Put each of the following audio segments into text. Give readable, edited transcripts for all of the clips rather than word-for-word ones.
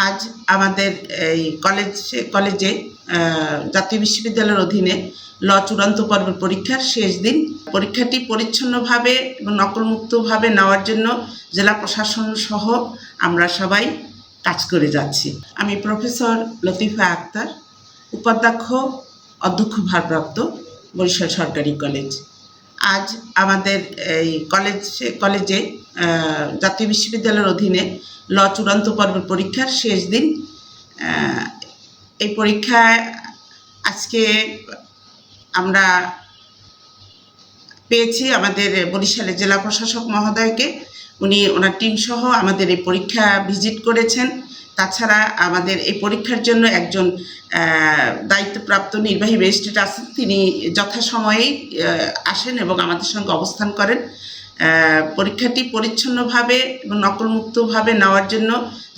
আজ আমাদের এই কলেজে জাতীয় বিশ্ববিদ্যালয়ের অধীনে ল চূড়ান্ত পর্বের পরীক্ষার শেষ দিন। পরীক্ষাটি পরিচ্ছন্নভাবে এবং নকলমুক্তভাবে নেওয়ার জন্য জেলা প্রশাসন সহ আমরা সবাই কাজ করে যাচ্ছি। আমি প্রফেসর লতিফা আক্তার, উপাধ্যক্ষ অধ্যক্ষ ভারপ্রাপ্ত, বরিশাল সরকারি কলেজ। আজ আমাদের এই কলেজে জাতীয় বিশ্ববিদ্যালয়ের অধীনে ল চূড়ান্ত পর্বের পরীক্ষার শেষ দিন। এই পরীক্ষায় আজকে আমরা পেয়েছি আমাদের বরিশালের জেলা প্রশাসক মহোদয়কে। উনি ওনার টিম সহ আমাদের এই পরীক্ষা ভিজিট করেছেন। তাছাড়া আমাদের এই পরীক্ষার জন্য একজন দায়িত্বপ্রাপ্ত নির্বাহী ম্যাজিস্ট্রেট আছেন, তিনি যথাসময়েই আসেন এবং আমাদের সঙ্গে অবস্থান করেন। পরীক্ষাটি পরিচ্ছন্নভাবে এবং নকলমুক্তভাবে নেওয়ার জন্য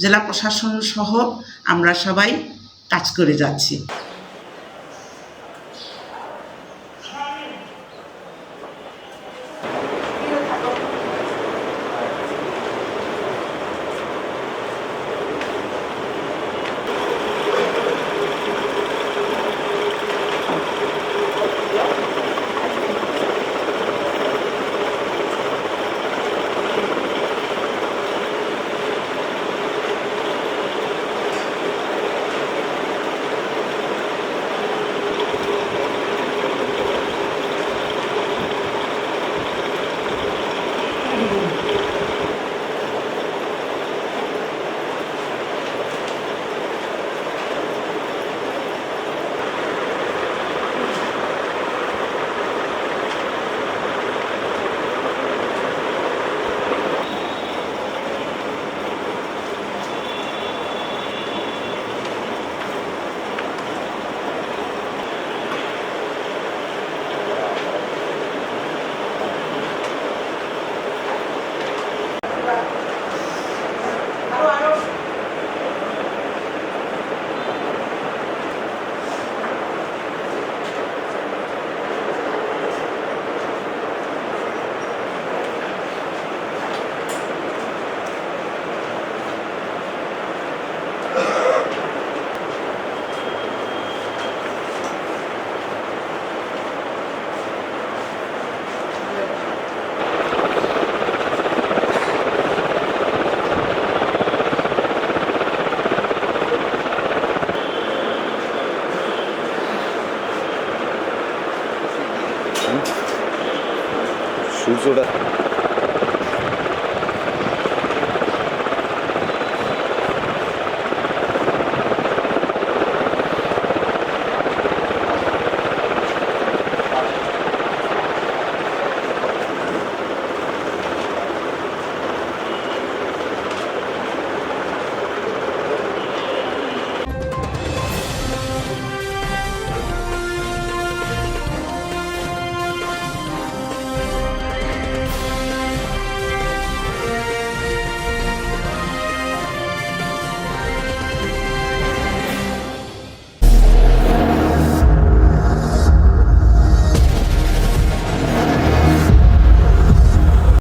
জেলা প্রশাসন সহ আমরা সবাই কাজ করে যাচ্ছি। সূর্যটা